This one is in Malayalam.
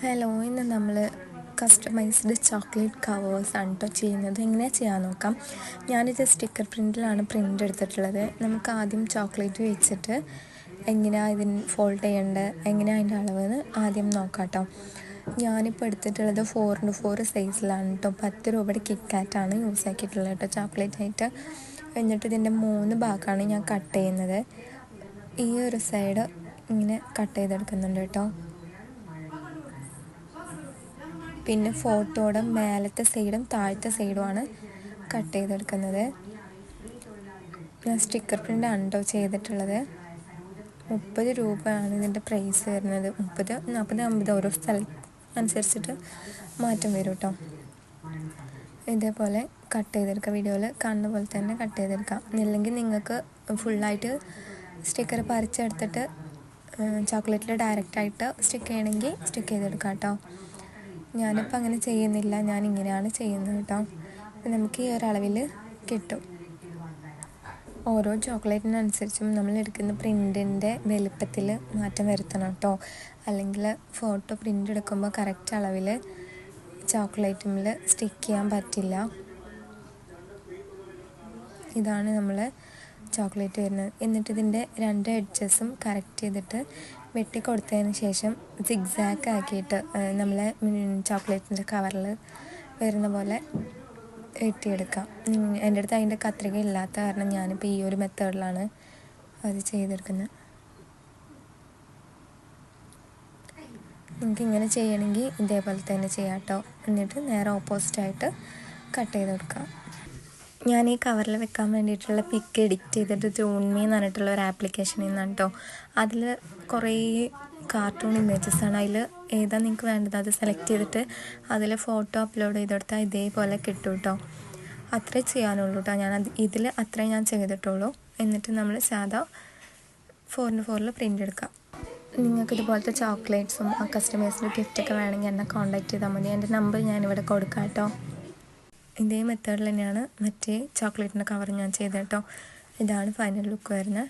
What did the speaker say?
ഹലോ, ഇന്ന് നമ്മൾ കസ്റ്റമൈസ്ഡ് ചോക്ലേറ്റ് കവേഴ്സ് ആണ് കേട്ടോ ചെയ്യുന്നത്. എങ്ങനെയാണ് ചെയ്യാൻ നോക്കാം. ഞാനിത് സ്റ്റിക്കർ പ്രിൻറ്റിലാണ് പ്രിൻ്റ് എടുത്തിട്ടുള്ളത്. നമുക്ക് ആദ്യം ചോക്ലേറ്റ് വെച്ചിട്ട് എങ്ങനെയാണ് ഇതിന് ഫോൾഡ് ചെയ്യേണ്ടത്, എങ്ങനെയാണ് അതിൻ്റെ അളവെന്ന് ആദ്യം നോക്കാം കേട്ടോ. ഞാനിപ്പോൾ എടുത്തിട്ടുള്ളത് 4x4 സൈസിലാണ് കേട്ടോ. 10 രൂപയുടെ കിറ്റ്കാറ്റാണ് യൂസ് ആക്കിയിട്ടുള്ളത് കേട്ടോ ചോക്ലേറ്റ് ആയിട്ട്. എന്നിട്ട് ഇതിൻ്റെ 3 ഭാഗമാണ് ഞാൻ കട്ട് ചെയ്യുന്നത്. ഈ ഒരു സൈഡ് ഇങ്ങനെ കട്ട് ചെയ്തെടുക്കുന്നുണ്ട് കേട്ടോ. പിന്നെ ഫോട്ടോയുടെ മേലത്തെ സൈഡും താഴത്തെ സൈഡുമാണ് കട്ട് ചെയ്തെടുക്കുന്നത്. ഞാൻ സ്റ്റിക്കർ പ്രിൻ്റാണ് കേട്ടോ ചെയ്തിട്ടുള്ളത്. 30 രൂപയാണ് ഇതിൻ്റെ പ്രൈസ് വരുന്നത്. 30, 40, 50 ഓരോ സ്ഥലം അനുസരിച്ചിട്ട് മാറ്റം വരും കേട്ടോ. ഇതേപോലെ കട്ട് ചെയ്തെടുക്കുക. വീഡിയോയിൽ കാണുന്ന പോലെ തന്നെ കട്ട് ചെയ്തെടുക്കാം. ഇല്ലെങ്കിൽ നിങ്ങൾക്ക് ഫുള്ളായിട്ട് സ്റ്റിക്കർ പറിച്ചെടുത്തിട്ട് ചോക്ലേറ്റിൽ ഡയറക്റ്റായിട്ട് സ്റ്റിക്ക് ചെയ്യണമെങ്കിൽ സ്റ്റിക്ക് ചെയ്തെടുക്കാം കേട്ടോ. ഞാനിപ്പോൾ അങ്ങനെ ചെയ്യുന്നില്ല, ഞാൻ ഇങ്ങനെയാണ് ചെയ്യുന്നത് കേട്ടോ. നമുക്ക് ഈ ഒരളവിൽ കിട്ടും. ഓരോ ചോക്ലേറ്റിനനുസരിച്ചും നമ്മൾ എടുക്കുന്ന പ്രിൻറ്റിൻ്റെ വലുപ്പത്തിൽ മാറ്റം വരുത്തണം കേട്ടോ. അല്ലെങ്കിൽ ഫോട്ടോ പ്രിൻ്റ് എടുക്കുമ്പോൾ കറക്റ്റ് അളവിൽ ചോക്ലേറ്റിൽ സ്റ്റിക്ക് ചെയ്യാൻ പറ്റില്ല. ഇതാണ് നമ്മൾ ചോക്ലേറ്റ് വരുന്നത്. എന്നിട്ട് ഇതിൻ്റെ 2 എഡ്ജസും കറക്റ്റ് ചെയ്തിട്ട് വെട്ടിക്കൊടുത്തതിന് ശേഷം സിഗ്സാക്ക് ആക്കിയിട്ട് നമ്മളെ ചോക്ലേറ്റിൻ്റെ കവറിൽ വരുന്ന പോലെ വെട്ടിയെടുക്കാം. എൻ്റെ അടുത്ത് അതിൻ്റെ കത്രിക ഇല്ലാത്ത കാരണം ഞാനിപ്പോൾ ഈ ഒരു മെത്തേഡിലാണ് അത് ചെയ്തെടുക്കുന്നത്. നിങ്ങൾക്ക് ഇങ്ങനെ ചെയ്യണമെങ്കിൽ ഇതേപോലെ തന്നെ ചെയ്യാം കേട്ടോ. എന്നിട്ട് നേരെ ഓപ്പോസിറ്റായിട്ട് കട്ട് ചെയ്ത് കൊടുക്കാം. ഞാൻ ഈ കവറിൽ വെക്കാൻ വേണ്ടിയിട്ടുള്ള പിക്ക് എഡിറ്റ് ചെയ്തിട്ട് ജൂൺമി എന്ന് പറഞ്ഞിട്ടുള്ള ഒരു ആപ്ലിക്കേഷനിൽ നിന്നാണ് കേട്ടോ. അതിൽ കുറേ കാർട്ടൂൺ ഇമേജസ് ആണ്. അതിൽ ഏതാ നിങ്ങൾക്ക് വേണ്ടത് അത് സെലക്ട് ചെയ്തിട്ട് അതിൽ ഫോട്ടോ അപ്ലോഡ് ചെയ്ത് കൊടുത്താൽ ഇതേപോലെ കിട്ടും കേട്ടോ. അത്രേ ചെയ്യാനുള്ളൂ കേട്ടോ. ഇതിൽ അത്രേ ഞാൻ ചെയ്തിട്ടുള്ളൂ. എന്നിട്ട് നമ്മൾ സാധാ 4x4 പ്രിൻ്റ് എടുക്കാം. നിങ്ങൾക്ക് ഇതുപോലത്തെ ചോക്ലേറ്റ്സും കസ്റ്റമൈസ്ഡ് ഗിഫ്റ്റൊക്കെ വേണമെങ്കിൽ എന്നെ കോൺടാക്ട് ചെയ്താൽ മതി. എൻ്റെ നമ്പർ ഞാനിവിടെ കൊടുക്കാം കേട്ടോ. ഇതേ മെത്തേഡിൽ തന്നെയാണ് മറ്റേ ചോക്ലേറ്റിൻ്റെ കവർ ഞാൻ ചെയ്തത് കേട്ടോ. ഇതാണ് ഫൈനൽ ലുക്ക് വരുന്നത്.